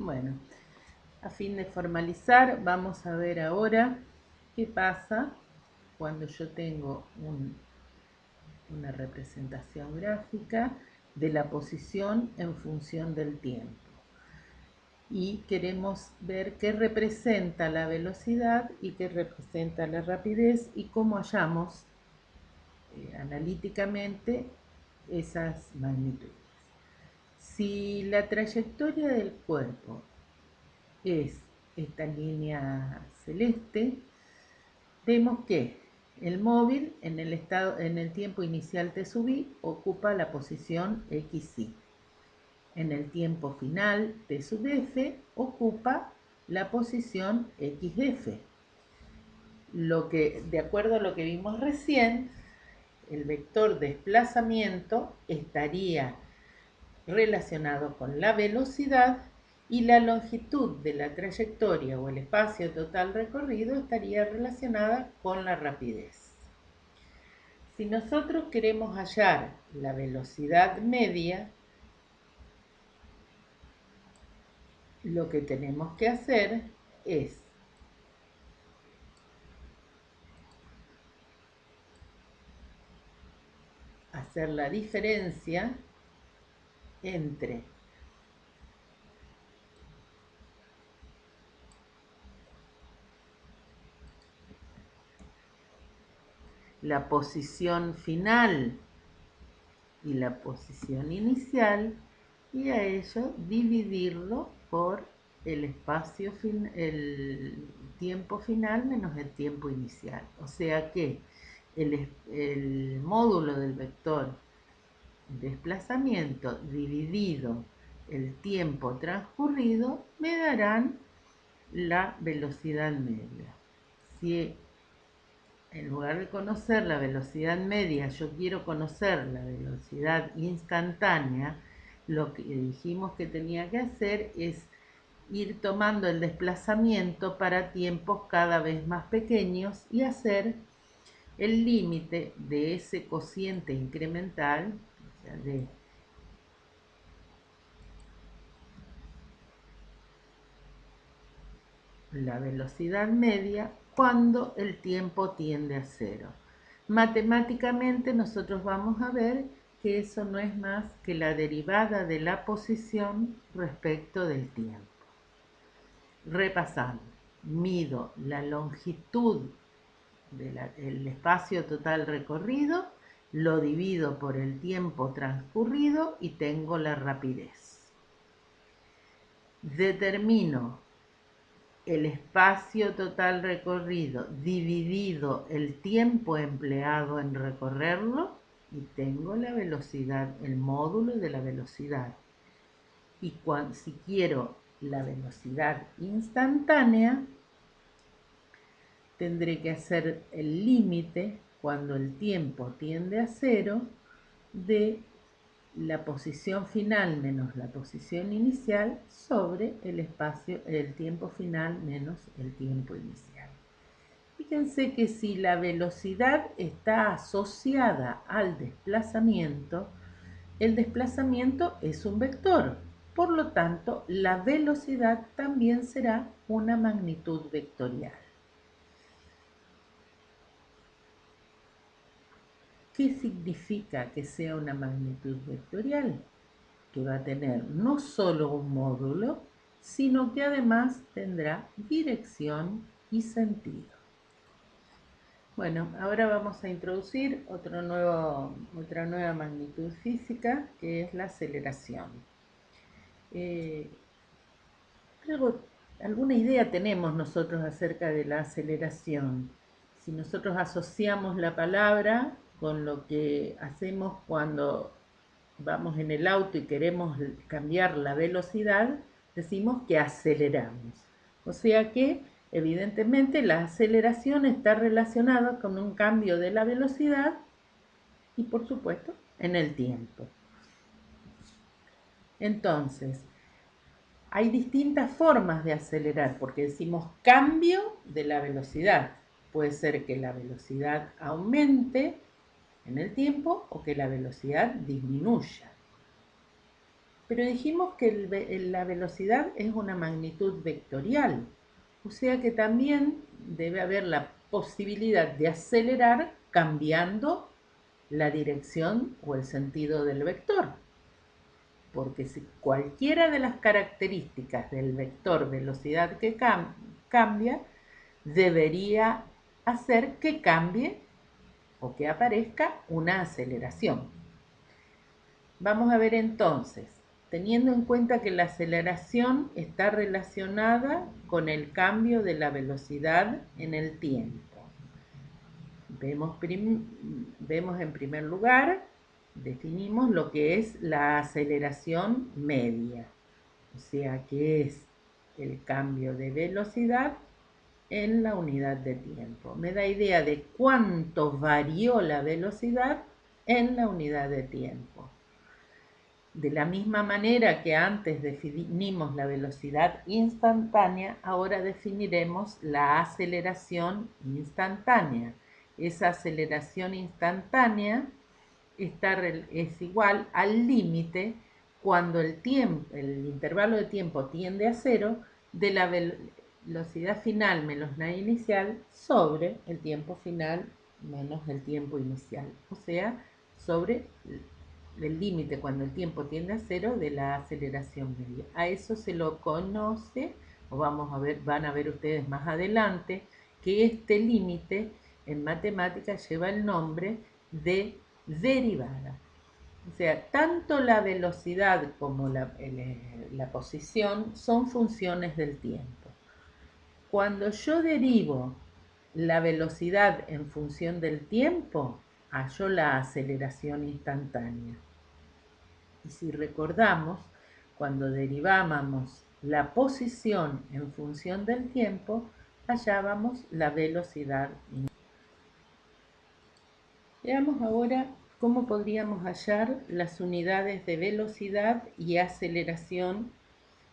Bueno, a fin de formalizar, vamos a ver ahora qué pasa cuando yo tengo una representación gráfica de la posición en función del tiempo. Y queremos ver qué representa la velocidad y qué representa la rapidez y cómo hallamos analíticamente esas magnitudes. Si la trayectoria del cuerpo es esta línea celeste, vemos que el móvil en el tiempo inicial t sub i ocupa la posición xy. En el tiempo final t sub f ocupa la posición xf. De acuerdo a lo que vimos recién, el vector desplazamiento estaría relacionado con la velocidad y la longitud de la trayectoria o el espacio total recorrido estaría relacionada con la rapidez. Si nosotros queremos hallar la velocidad media, lo que tenemos que hacer es hacer la diferencia entre la posición final y la posición inicial y a ello dividirlo por el tiempo final menos el tiempo inicial. O sea que el módulo del vector desplazamiento dividido el tiempo transcurrido me darán la velocidad media. Si en lugar de conocer la velocidad media, yo quiero conocer la velocidad instantánea, lo que dijimos que tenía que hacer es ir tomando el desplazamiento para tiempos cada vez más pequeños y hacer el límite de ese cociente incremental, o sea, de la velocidad media cuando el tiempo tiende a cero. Matemáticamente nosotros vamos a ver que eso no es más que la derivada de la posición respecto del tiempo. Repasando, mido la longitud del espacio total recorrido, lo divido por el tiempo transcurrido y tengo la rapidez. Determino el espacio total recorrido dividido el tiempo empleado en recorrerlo y tengo la velocidad, el módulo de la velocidad. Y si quiero la velocidad instantánea, tendré que hacer el límite cuando el tiempo tiende a cero de la posición final menos la posición inicial sobre el tiempo final menos el tiempo inicial. Fíjense que si la velocidad está asociada al desplazamiento, el desplazamiento es un vector. Por lo tanto, la velocidad también será una magnitud vectorial. ¿Qué significa que sea una magnitud vectorial? Que va a tener no solo un módulo, sino que además tendrá dirección y sentido. Bueno, ahora vamos a introducir otra nueva magnitud física, que es la aceleración. Alguna idea tenemos nosotros acerca de la aceleración. Si nosotros asociamos la palabra con lo que hacemos cuando vamos en el auto y queremos cambiar la velocidad, decimos que aceleramos. O sea que, evidentemente, la aceleración está relacionada con un cambio de la velocidad y, por supuesto, en el tiempo. Entonces, hay distintas formas de acelerar, porque decimos cambio de la velocidad. Puede ser que la velocidad aumente en el tiempo o que la velocidad disminuya. Pero dijimos que la velocidad es una magnitud vectorial, o sea que también debe haber la posibilidad de acelerar cambiando la dirección o el sentido del vector. Porque si cualquiera de las características del vector velocidad que cambia, debería hacer que cambie o que aparezca una aceleración. Vamos a ver entonces, teniendo en cuenta que la aceleración está relacionada con el cambio de la velocidad en el tiempo. Vemos en primer lugar, definimos lo que es la aceleración media, o sea que es el cambio de velocidad en la unidad de tiempo. Me da idea de cuánto varió la velocidad en la unidad de tiempo. De la misma manera que antes definimos la velocidad instantánea, ahora definiremos la aceleración instantánea. Esa aceleración instantánea es igual al límite cuando el intervalo de tiempo tiende a cero de la velocidad final menos la inicial sobre el tiempo final menos el tiempo inicial. O sea, sobre el límite cuando el tiempo tiende a cero de la aceleración media. A eso se lo conoce, o van a ver ustedes más adelante, que este límite en matemáticas lleva el nombre de derivada. O sea, tanto la velocidad como la posición son funciones del tiempo. Cuando yo derivo la velocidad en función del tiempo, hallo la aceleración instantánea. Y si recordamos, cuando derivábamos la posición en función del tiempo, hallábamos la velocidad instantánea. Veamos ahora cómo podríamos hallar las unidades de velocidad y aceleración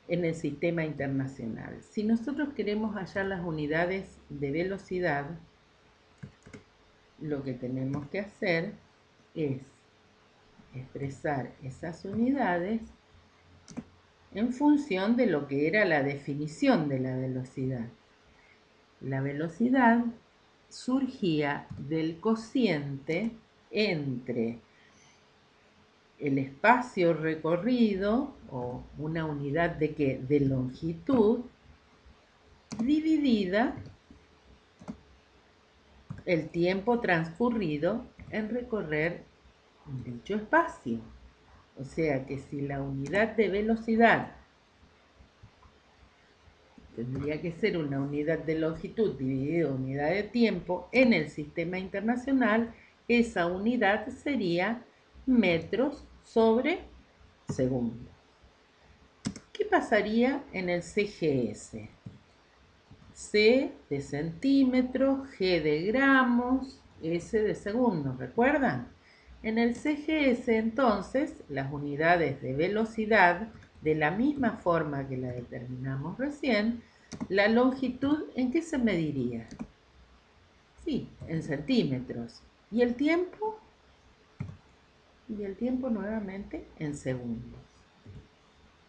en el sistema internacional. Si nosotros queremos hallar las unidades de velocidad, lo que tenemos que hacer es expresar esas unidades en función de lo que era la definición de la velocidad. La velocidad surgía del cociente entre el espacio recorrido, o una unidad de ¿qué? De longitud, dividida el tiempo transcurrido en recorrer dicho espacio. O sea que si la unidad de velocidad tendría que ser una unidad de longitud dividida unidad de tiempo, en el sistema internacional esa unidad sería metros sobre segundo. ¿Qué pasaría en el CGS? C de centímetros, G de gramos, S de segundos, ¿recuerdan? En el CGS entonces las unidades de velocidad, de la misma forma que la determinamos recién, la longitud ¿en qué se mediría? Sí, en centímetros. ¿Y el tiempo? Y el tiempo nuevamente en segundos.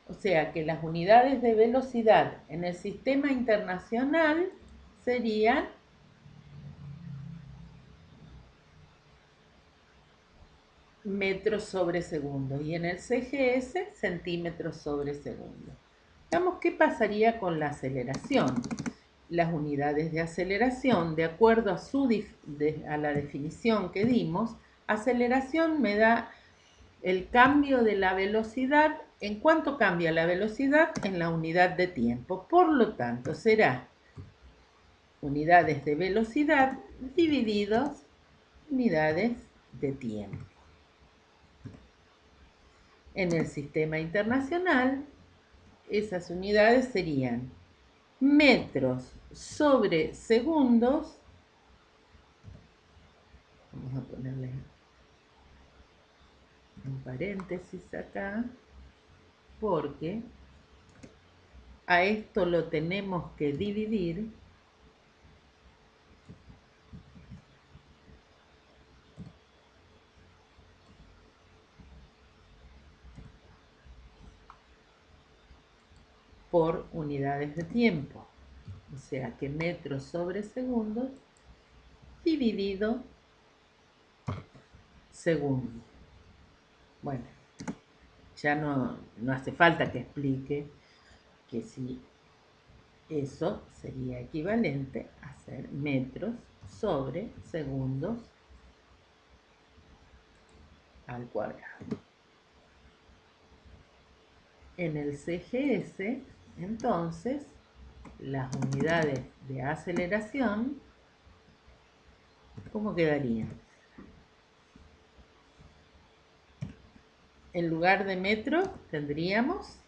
O sea que las unidades de velocidad en el sistema internacional serían metros sobre segundo y en el CGS centímetros sobre segundo. Veamos qué pasaría con la aceleración. Las unidades de aceleración, de acuerdo a la definición que dimos, aceleración me da el cambio de la velocidad. ¿En cuánto cambia la velocidad? En la unidad de tiempo. Por lo tanto, será unidades de velocidad divididos unidades de tiempo. En el sistema internacional, esas unidades serían metros sobre segundos. Vamos a ponerle un paréntesis acá, porque a esto lo tenemos que dividir por unidades de tiempo. O sea que metros sobre segundos dividido segundo. Bueno, ya no hace falta que explique que si eso sería equivalente a hacer metros sobre segundos al cuadrado. En el CGS, entonces, las unidades de aceleración, ¿cómo quedarían? En lugar de metro tendríamos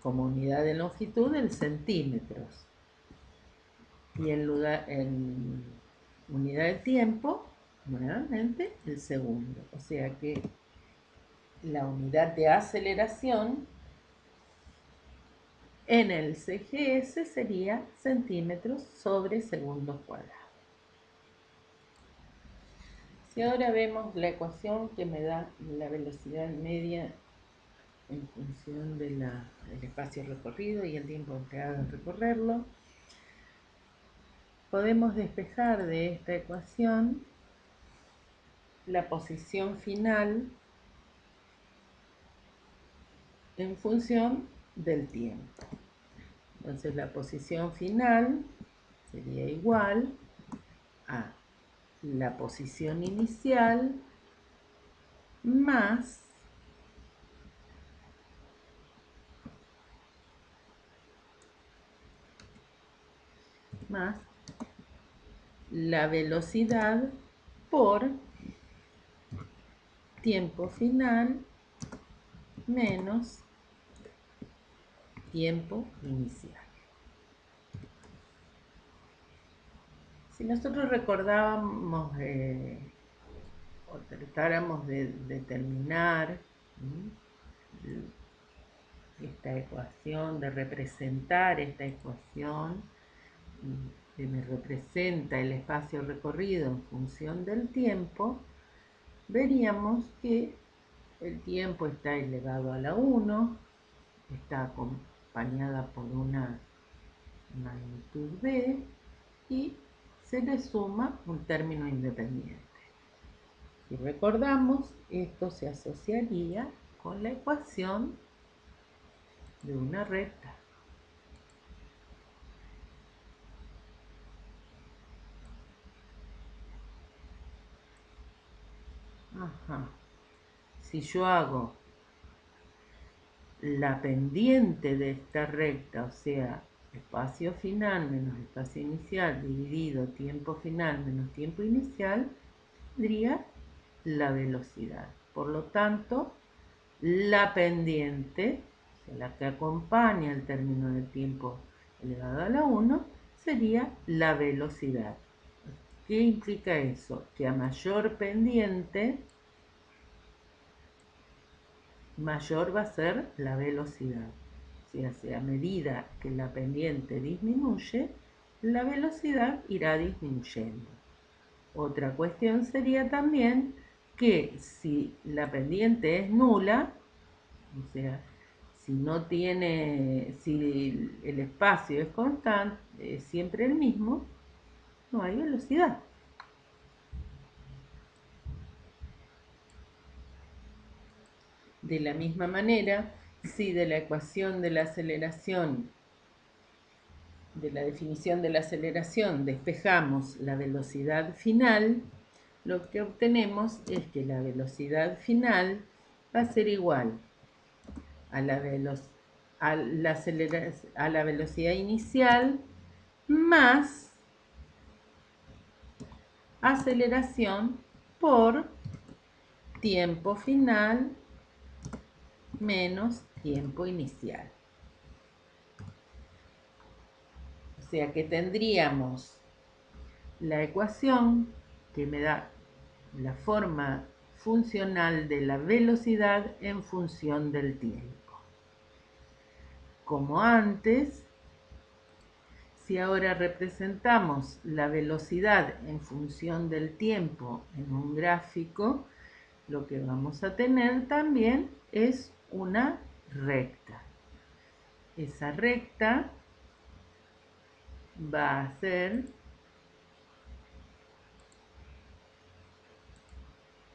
como unidad de longitud el centímetros. Y en unidad de tiempo, nuevamente, el segundo. O sea que la unidad de aceleración en el CGS sería centímetros sobre segundos cuadrados. Si ahora vemos la ecuación que me da la velocidad media en función del espacio recorrido y el tiempo empleado en recorrerlo, podemos despejar de esta ecuación la posición final en función del tiempo. Entonces la posición final sería igual a la posición inicial más la velocidad por tiempo final menos tiempo inicial. Si nosotros recordábamos o tratáramos de determinar esta ecuación, de representar esta ecuación que me representa el espacio recorrido en función del tiempo, veríamos que el tiempo está elevado a la 1, está acompañada por una magnitud b y se le suma un término independiente. Si recordamos, esto se asociaría con la ecuación de una recta. Ajá. Si yo hago la pendiente de esta recta, o sea, espacio final menos espacio inicial dividido tiempo final menos tiempo inicial, tendría la velocidad. Por lo tanto, la pendiente, o sea, la que acompaña el término del tiempo elevado a la 1, sería la velocidad. ¿Qué implica eso? Que a mayor pendiente, mayor va a ser la velocidad. O sea, a medida que la pendiente disminuye, la velocidad irá disminuyendo. Otra cuestión sería también que si la pendiente es nula, o sea, si el espacio es constante, es siempre el mismo, no hay velocidad. De la misma manera, si de la ecuación de la aceleración, de la definición de la aceleración, despejamos la velocidad final, lo que obtenemos es que la velocidad final va a ser igual a la velocidad inicial más aceleración por tiempo final menos tiempo inicial. O sea que tendríamos la ecuación que me da la forma funcional de la velocidad en función del tiempo. Como antes, si ahora representamos la velocidad en función del tiempo en un gráfico, lo que vamos a tener también es una recta. esa recta va a ser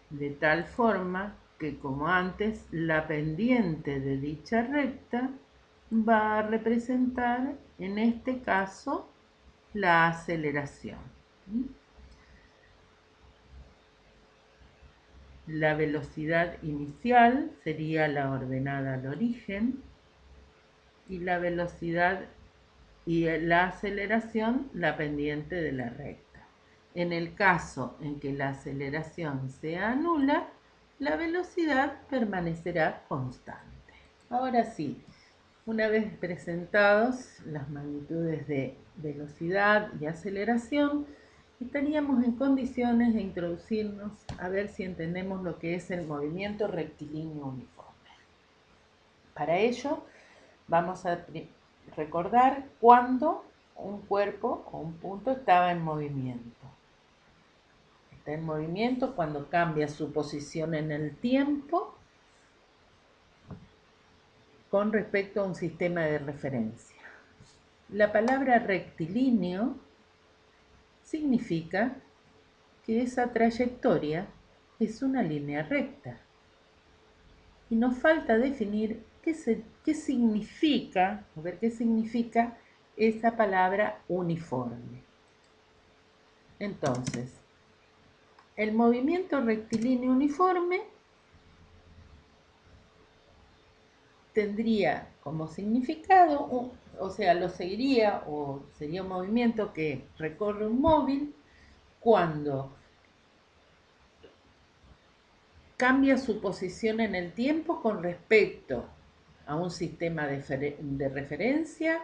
de tal forma que, como antes, la pendiente de dicha recta va a representar, en este caso, la aceleración. La velocidad inicial sería la ordenada al origen y la velocidad y la aceleración la pendiente de la recta. En el caso en que la aceleración sea nula, la velocidad permanecerá constante. Ahora sí, una vez presentados las magnitudes de velocidad y aceleración, estaríamos en condiciones de introducirnos a ver si entendemos lo que es el movimiento rectilíneo uniforme. Para ello, vamos a recordar cuándo un cuerpo o un punto estaba en movimiento. Está en movimiento cuando cambia su posición en el tiempo con respecto a un sistema de referencia. La palabra rectilíneo significa que esa trayectoria es una línea recta. Y nos falta definir qué significa, a ver qué significa esa palabra uniforme. Entonces, el movimiento rectilíneo uniforme tendría como significado, o sea, lo seguiría o sería un movimiento que recorre un móvil cuando cambia su posición en el tiempo con respecto a un sistema de referencia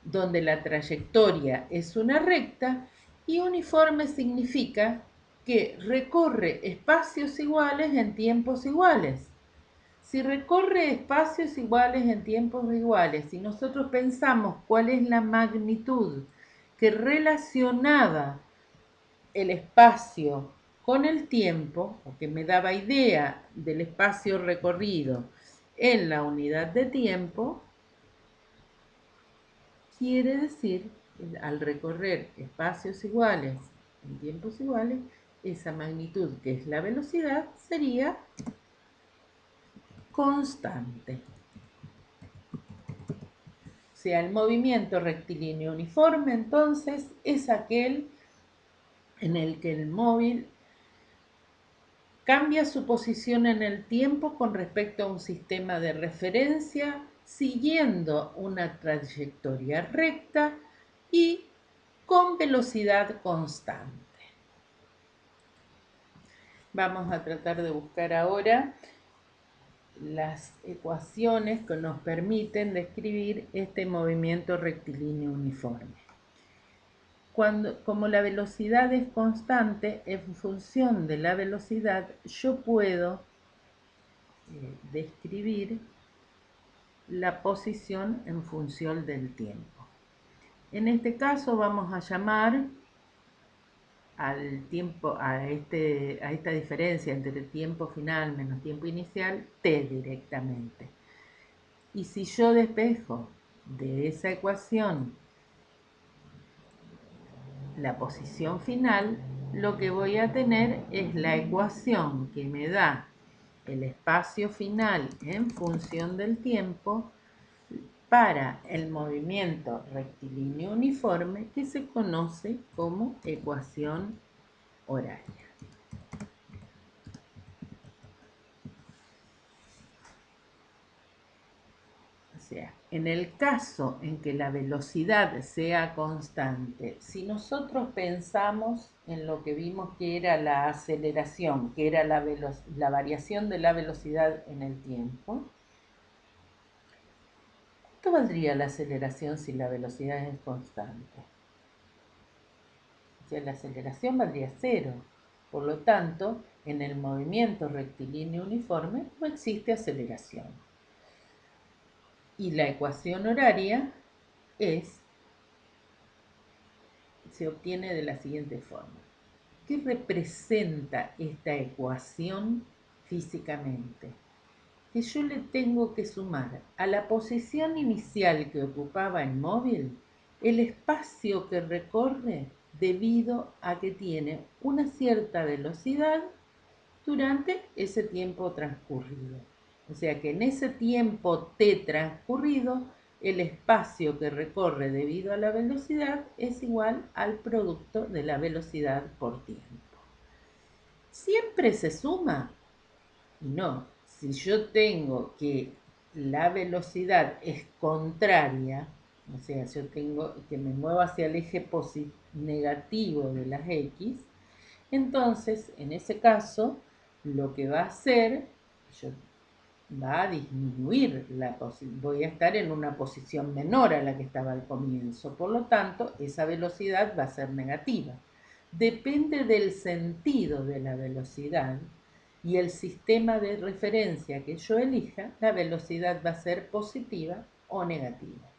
donde la trayectoria es una recta y uniforme significa que recorre espacios iguales en tiempos iguales. Si recorre espacios iguales en tiempos iguales y nosotros pensamos cuál es la magnitud que relacionaba el espacio con el tiempo, o que me daba idea del espacio recorrido en la unidad de tiempo, quiere decir que al recorrer espacios iguales en tiempos iguales, esa magnitud que es la velocidad sería constante. O sea, el movimiento rectilíneo uniforme entonces es aquel en el que el móvil cambia su posición en el tiempo con respecto a un sistema de referencia, siguiendo una trayectoria recta y con velocidad constante. Vamos a tratar de buscar ahora las ecuaciones que nos permiten describir este movimiento rectilíneo uniforme. Como la velocidad es constante, en función de la velocidad, yo puedo describir la posición en función del tiempo. En este caso vamos a llamar al tiempo, a esta diferencia entre el tiempo final menos tiempo inicial, t directamente. Y si yo despejo de esa ecuación la posición final, lo que voy a tener es la ecuación que me da el espacio final en función del tiempo para el movimiento rectilíneo uniforme que se conoce como ecuación horaria. O sea, en el caso en que la velocidad sea constante, si nosotros pensamos en lo que vimos que era la aceleración, que era la variación de la velocidad en el tiempo, ¿cuánto valdría la aceleración si la velocidad es constante? O sea, la aceleración valdría cero. Por lo tanto, en el movimiento rectilíneo uniforme no existe aceleración. Y la ecuación horaria se obtiene de la siguiente forma. ¿Qué representa esta ecuación físicamente? que yo le tengo que sumar a la posición inicial que ocupaba el móvil el espacio que recorre debido a que tiene una cierta velocidad durante ese tiempo transcurrido. O sea que en ese tiempo t transcurrido, el espacio que recorre debido a la velocidad es igual al producto de la velocidad por tiempo. ¿Siempre se suma? No. Si yo tengo que la velocidad es contraria, o sea, yo tengo que me muevo hacia el eje negativo de las X, entonces, en ese caso, lo que va a hacer, va a disminuir voy a estar en una posición menor a la que estaba al comienzo. Por lo tanto, esa velocidad va a ser negativa. Depende del sentido de la velocidad y el sistema de referencia que yo elija, la velocidad va a ser positiva o negativa.